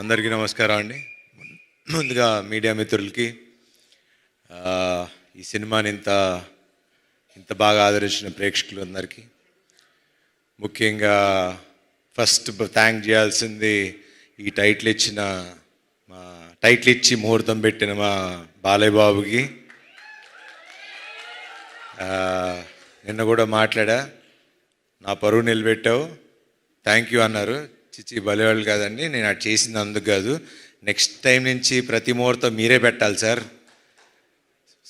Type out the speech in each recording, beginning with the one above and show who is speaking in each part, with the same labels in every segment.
Speaker 1: అందరికీ నమస్కారం అండి. ముందుగా మీడియా మిత్రులకి ఈ సినిమాని ఇంత ఇంత బాగా ఆదరించిన ప్రేక్షకులందరికీ ముఖ్యంగా ఫస్ట్ థ్యాంక్ చేయాల్సింది ఈ టైటిల్ ఇచ్చి ముహూర్తం పెట్టిన మా బాలయ్య బాబుకి. నిన్న కూడా మాట్లాడా, నా పరువు నిలబెట్టావు, థ్యాంక్ యూ అన్నారు. చిచ్చి బలేవాళ్ళు కాదండి, నేను అటు చేసింది అందుకు కాదు, నెక్స్ట్ టైం నుంచి ప్రతి ముహూర్తం మీరే పెట్టాలి సార్,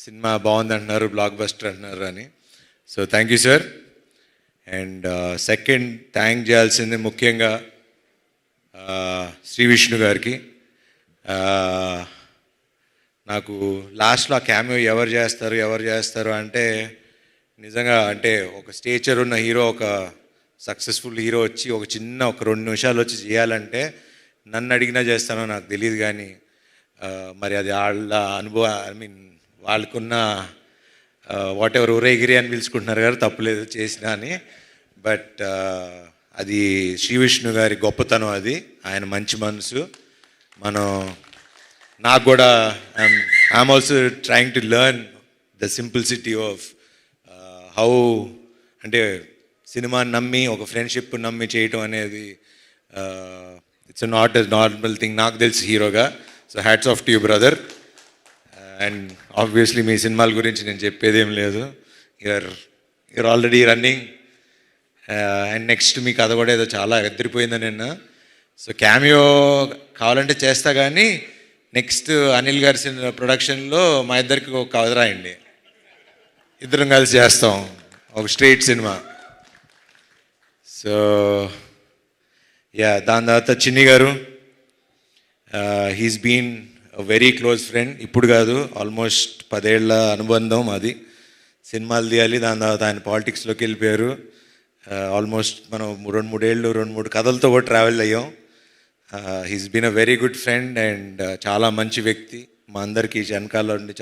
Speaker 1: సినిమా బాగుంది అంటున్నారు, బ్లాక్ బస్టర్ అంటున్నారు అని. So thank you sir. And second thank చేయాల్సింది ముఖ్యంగా శ్రీ విష్ణు గారికి. నాకు లాస్ట్లో ఆ క్యామియో ఎవరు చేస్తారు అంటే నిజంగా అంటే ఒక స్టేచర్ ఉన్న హీరో, ఒక సక్సెస్ఫుల్ హీరో వచ్చి ఒక 2 నిమిషాలు వచ్చి చేయాలంటే నన్ను అడిగినా చేస్తానో నాకు తెలియదు, కానీ మరి అది వాళ్ళ అనుభవం, వాళ్ళకున్న వాట్ ఎవర్ ఊరేగిరి అని పిలుచుకుంటున్నారు కదా, తప్పులేదు చేసినా అని. బట్ అది శ్రీ విష్ణు గారి గొప్పతనం, అది ఆయన మంచి మనసు. నాకు కూడా I'm also trying to learn the simplicity of how, అంటే సినిమాని నమ్మి ఒక ఫ్రెండ్షిప్ నమ్మి చేయటం అనేది it's not a normal thing నాకు తెలిసి హీరోగా. So hats off to you brother. And obviously మీ సినిమాల గురించి నేను చెప్పేదేం లేదు, you're already running. And next మీ కథ కూడా ఏదో చాలా ఎదిరిపోయిందని నిన్న. సో క్యామియో కావాలంటే చేస్తా, కానీ నెక్స్ట్ అనిల్ గారి ప్రొడక్షన్లో మా ఇద్దరికి ఒక కథ రాయండి, ఇద్దరం కలిసి చేస్తాం ఒక స్ట్రైట్ సినిమా. సో దాని తర్వాత Chinni garu, he's been very close friend, ఇప్పుడు కాదు ఆల్మోస్ట్ 10 ఏళ్ల అనుబంధం అది. సినిమాలు తీయాలి, దాని తర్వాత ఆయన పాలిటిక్స్లోకి వెళ్ళిపోయారు. ఆల్మోస్ట్ మనం 2-3 ఏళ్ళు 2-3 కథలతో కూడా ట్రావెల్ అయ్యాం. He's been a very good friend and చాలా మంచి వ్యక్తి. మా అందరికీ వెనకాల నుండి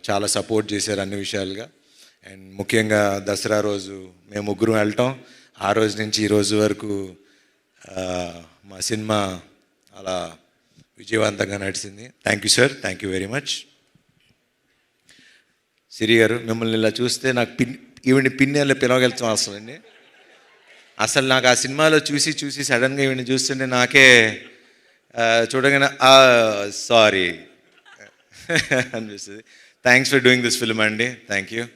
Speaker 1: చాలా సపోర్ట్ చేశారు అన్ని విషయాలుగా. అండ్ ముఖ్యంగా దసరా రోజు మేము ముగ్గురం వెళ్ళటం, ఆ రోజు నుంచి ఈ రోజు వరకు మా సినిమా అలా విజయవంతంగా నడిచింది. Thank you sir, thank you very much. Siri గారు, మిమ్మల్ని ఇలా చూస్తే నాకు ఈవిని పిన్నెల్లో పిలవగలుగుతాం అవసరం అండి. అసలు నాకు ఆ సినిమాలో చూసి సడన్గా ఈవిని చూస్తుంటే నాకే చూడగానే సారీ అనిపిస్తుంది. Thanks for doing this film అండి, థ్యాంక్ యూ.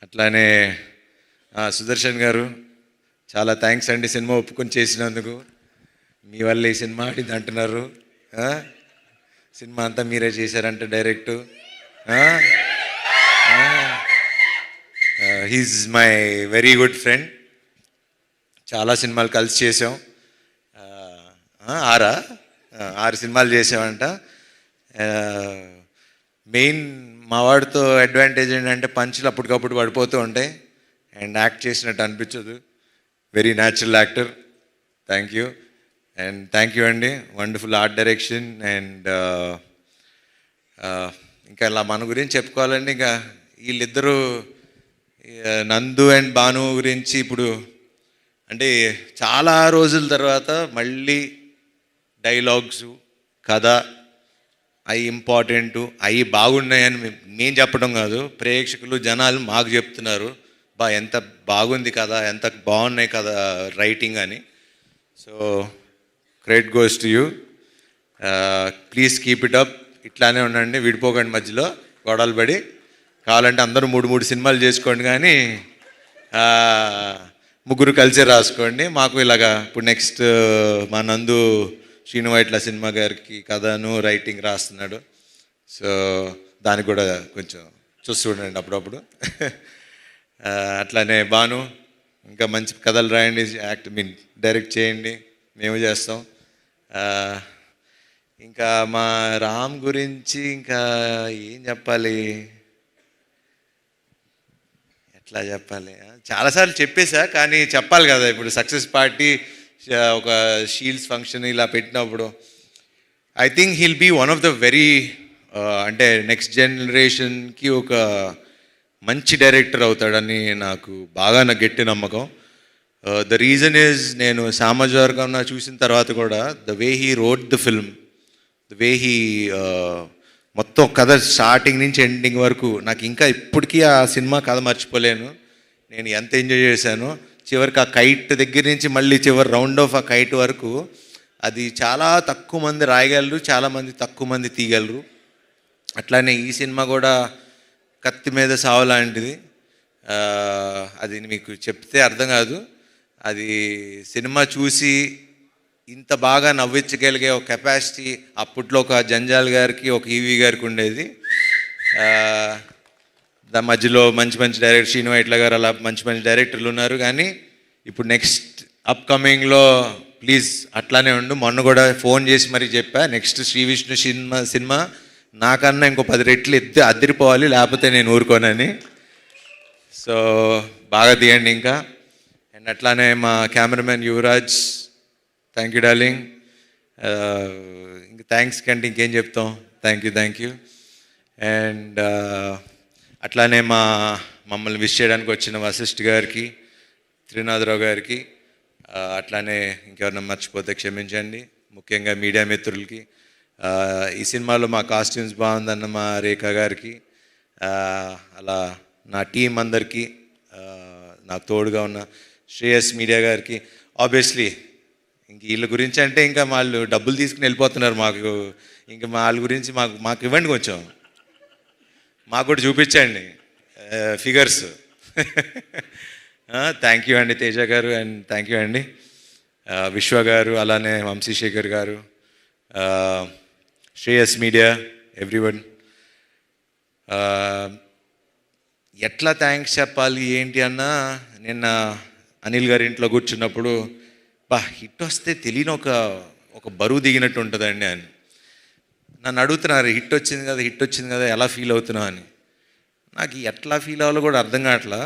Speaker 1: అట్లానే సుదర్శన్ గారు, చాలా థ్యాంక్స్ అండి సినిమా ఒప్పుకొని చేసినందుకు. మీ వల్ల ఈ సినిమా ఆడింది అంటున్నారు, సినిమా అంతా మీరే చేశారంట direct. He's my very good friend, చాలా సినిమాలు కలిసి చేసాం, 6 సినిమాలు చేసామంట. మెయిన్ మా వాడితో అడ్వాంటేజ్ ఏంటంటే పంచులు అప్పటికప్పుడు పడిపోతూ ఉంటాయి అండ్ యాక్ట్ చేసినట్టు అనిపించదు. Very natural actor, thank you. And thank you అండి, వండర్ఫుల్ ఆర్ట్ డైరెక్షన్. అండ్ ఇంకా ఇలా మన గురించి చెప్పుకోవాలండి, ఇంకా వీళ్ళిద్దరూ నందు అండ్ భాను గురించి ఇప్పుడు అంటే చాలా రోజుల తర్వాత మళ్ళీ డైలాగ్స్, కథ అవి ఇంపార్టెంట్, అవి బాగున్నాయని మేము చెప్పడం కాదు, ప్రేక్షకులు జనాలు మాకు చెప్తున్నారు, ఎంత బాగుంది కదా, ఎంత బాగున్నాయి కదా రైటింగ్ అని. So credit goes to you. Please keep it up, ఇట్లానే ఉండండి, విడిపోకండి మధ్యలో గొడవలు పడి. కావాలంటే అందరూ 3 సినిమాలు చేసుకోండి, కానీ ముగ్గురు కలిసే రాసుకోండి. మాకు ఇలాగా ఇప్పుడు నెక్స్ట్ మా నందు శ్రీనువైట్ల సినిమా గారికి కథను రైటింగ్ రాస్తున్నాడు. సో దానికి కూడా కొంచెం చూస్తూ ఉండండి అప్పుడప్పుడు. అట్లానే భాను, ఇంకా మంచి కథలు రాయండి, డైరెక్ట్ చేయండి, మేము చేస్తాం. ఇంకా మా రామ్ గురించి ఇంకా ఏం చెప్పాలి, ఎట్లా చెప్పాలి, చాలాసార్లు చెప్పేశా, కానీ చెప్పాలి కదా. ఇప్పుడు సక్సెస్ పార్టీ ఒక షీల్డ్స్ ఫంక్షన్ ఇలా పెట్టినప్పుడు I think he'll be one of the very అంటే నెక్స్ట్ జనరేషన్కి ఒక మంచి డైరెక్టర్ అవుతాడని నాకు గట్టి నమ్మకం. ద రీజన్ ఈజ్ నేను సామాజిక చూసిన తర్వాత కూడా the way he wrote the film, the way he మొత్తం కథ స్టార్టింగ్ నుంచి ఎండింగ్ వరకు నాకు ఇంకా ఇప్పటికీ ఆ సినిమా కథ మర్చిపోలేను. నేను ఎంత ఎంజాయ్ చేశానో. చివరికి ఆ కైట్ దగ్గర నుంచి మళ్ళీ చివరి రౌండ్ ఆఫ్ ఆ కైట్ వరకు అది చాలా తక్కువ మంది రాయగలరు, చాలామంది తక్కువ మంది తీయగలరు. అట్లానే ఈ సినిమా కూడా కత్తి మీద సావు లాంటిది. అది మీకు చెప్తే అర్థం కాదు. అది సినిమా చూసి ఇంత బాగా నవ్వించగలిగే ఒక కెపాసిటీ అప్పట్లో ఒక జంజాల్ గారికి, ఒక ఈవీ గారికి ఉండేది. దాని మధ్యలో మంచి మంచి డైరెక్టర్ శ్రీను వైట్ల గారు అలా మంచి మంచి డైరెక్టర్లు ఉన్నారు. కానీ ఇప్పుడు నెక్స్ట్ అప్కమింగ్లో ప్లీజ్ అట్లానే ఉండు. మొన్న కూడా ఫోన్ చేసి మరీ చెప్పా, నెక్స్ట్ శ్రీ విష్ణు సినిమా నాకన్నా ఇంకో 10 రెట్లు అదిరిపోవాలి, లేకపోతే నేను ఊరుకోనని. సో బాగా తీయండి ఇంకా. అండ్ అట్లానే మా cameraman Yuvraj, thank you darling. ఇంక థ్యాంక్స్ కంటే ఇంకేం చెప్తాం. Thank you. అండ్ అట్లానే మమ్మల్ని విష్ చేయడానికి వచ్చిన వశిష్ఠ్ గారికి, త్రినాథరావు గారికి, అట్లానే ఇంకెవరన్నా మర్చిపోతే క్షమించండి. ముఖ్యంగా మీడియా మిత్రులకి, ఈ సినిమాలో మా కాస్ట్యూమ్స్ బాగుందన్న మా రేఖ గారికి, అలా నా టీం అందరికీ, నాకు తోడుగా ఉన్న శ్రేయస్ మీడియా గారికి. ఆబ్వియస్లీ ఇంక వీళ్ళ గురించి అంటే ఇంకా వాళ్ళు డబ్బులు తీసుకుని వెళ్ళిపోతున్నారు. మాకు ఇంకా వాళ్ళ గురించి మాకు ఇవ్వండి, కొంచెం మాకు కూడా చూపించండి ఫిగర్స్. థ్యాంక్ యూ అండి తేజ గారు, అండ్ థ్యాంక్ యూ అండి విశ్వ గారు, అలానే వంశీశేఖర్ గారు, శ్రేయస్ మీడియా, ఎవ్రీవన్. ఎట్లా థ్యాంక్స్ చెప్పాలి ఏంటి అన్నా, నిన్న అనిల్ గారి ఇంట్లో కూర్చున్నప్పుడు హిట్ వస్తే తెలియని ఒక బరువు దిగినట్టు ఉంటుందండి అని నన్ను అడుగుతున్నారు. హిట్ వచ్చింది కదా ఎలా ఫీల్ అవుతున్నావు అని. నాకు ఎట్లా ఫీల్ అవ్వాలో కూడా అర్థం కావట్లా.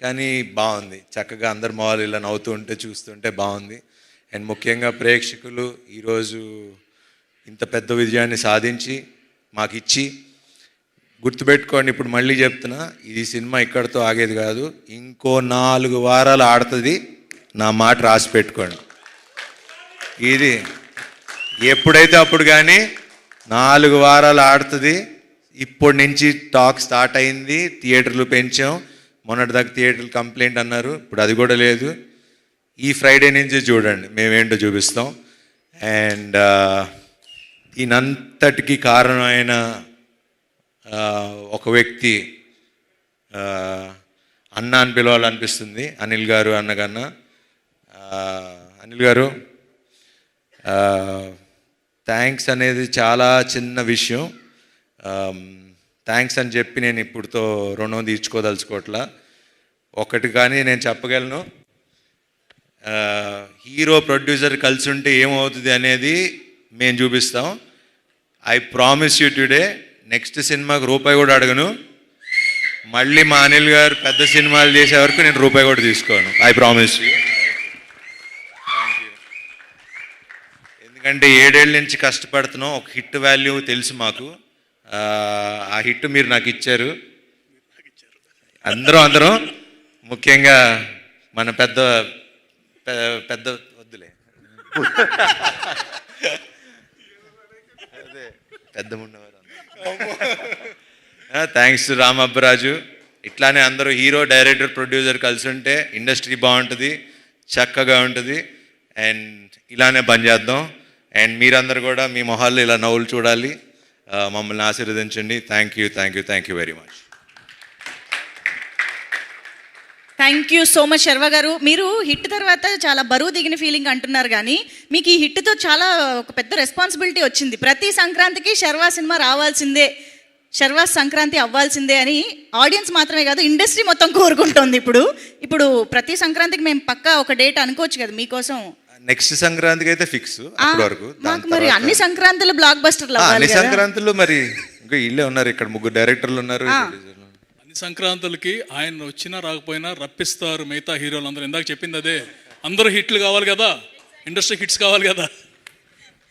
Speaker 1: కానీ బాగుంది, చక్కగా అందరు మొహాలు ఇలా నవ్వుతూ ఉంటే చూస్తుంటే బాగుంది. అండ్ ముఖ్యంగా ప్రేక్షకులు ఈరోజు ఇంత పెద్ద విజయాన్ని సాధించి మాకు ఇచ్చి, గుర్తుపెట్టుకోండి, ఇప్పుడు మళ్ళీ చెప్తున్నా, ఈ సినిమా ఇక్కడితో ఆగేది కాదు, ఇంకో 4 వారాలు ఆడుతుంది. నా మాట రాసి పెట్టుకోండి. ఇది ఎప్పుడైతే అప్పుడు కానీ 4 వారాలు ఆడుతుంది. ఇప్పటి నుంచి టాక్ స్టార్ట్ అయింది. థియేటర్లు పెంచాం. మొన్నటిదాకా థియేటర్లు కంప్లైంట్ అన్నారు, ఇప్పుడు అది కూడా లేదు. ఈ ఫ్రైడే నుంచి చూడండి, మేమేంటో చూపిస్తాం. అండ్ దీనంతటికి కారణమైన ఒక వ్యక్తి, అన్న అని పిలవాలనిపిస్తుంది, అనిల్ గారు. అన్నకన్నా అనిల్ గారు, థ్యాంక్స్ అనేది చాలా చిన్న విషయం. థ్యాంక్స్ అని చెప్పి నేను ఇప్పుడుతో రుణం తీర్చుకోదలుచుకోవట్లా. ఒకటి కానీ నేను చెప్పగలను, హీరో ప్రొడ్యూసర్ కలిసి ఉంటే ఏమవుతుంది అనేది మేము చూపిస్తాం. I promise you today, next సినిమాకి రూపాయి కూడా అడగను. మళ్ళీ మా అనిల్ గారు పెద్ద సినిమాలు చేసే వరకు నేను రూపాయి కూడా తీసుకోను. I promise you. ఎందుకంటే 7 ఏళ్ళ నుంచి కష్టపడుతున్నాం. ఒక హిట్ వాల్యూ తెలుసు మాకు. ఆ హిట్ మీరు నాకు ఇచ్చారు. అందరం ముఖ్యంగా మన పెద్ద వద్దులే అదే పెద్ద ఉన్నవారు. Thanks to Ram Abbaraju. ఇట్లానే అందరూ హీరో, డైరెక్టర్, ప్రొడ్యూసర్ కలిసి ఉంటే ఇండస్ట్రీ బాగుంటుంది, చక్కగా ఉంటుంది. అండ్ ఇలానే పనిచేద్దాం. అండ్ మీరందరూ కూడా మీ మొహాల్లో ఇలా నవ్వులు చూడాలి. మమ్మల్ని ఆశీర్వదించండి. Thank you very much.
Speaker 2: Thank you so much Sharva గారు. మీరు హిట్ తర్వాత చాలా బరువు దిగిన ఫీలింగ్ అంటున్నారు, కానీ మీకు ఈ హిట్తో చాలా ఒక పెద్ద రెస్పాన్సిబిలిటీ వచ్చింది. ప్రతి సంక్రాంతికి శర్వా సినిమా రావాల్సిందే, శర్వా సంక్రాంతి అవ్వాల్సిందే అని ఆడియన్స్ మాత్రమే కాదు, ఇండస్ట్రీ మొత్తం కోరుకుంటోంది. ఇప్పుడు ప్రతి సంక్రాంతికి మేము పక్కా ఒక డేట్ అనుకోవచ్చు కదా మీకోసం.
Speaker 1: నెక్స్ట్ సంక్రాంతికి అయితే ఫిక్స్. అప్పటి వరకు
Speaker 2: మరి అన్ని సంక్రాంతులు బ్లాక్ బస్టర్లు
Speaker 1: అన్ని సంక్రాంతులు మరి ఇంకా ఇల్లే ఉన్నారు, ఇక్కడ 3 డైరెక్టర్లు ఉన్నారు.
Speaker 3: అన్ని సంక్రాంతులకి ఆయన వచ్చినా రాకపోయినా రప్పిస్తారు మిగతా హీరోలు అందరూ. ఇందాక చెప్పింది అదే, అందరూ హిట్లు కావాలి కదా, ఇండస్ట్రీ హిట్స్ కావాలి కదా.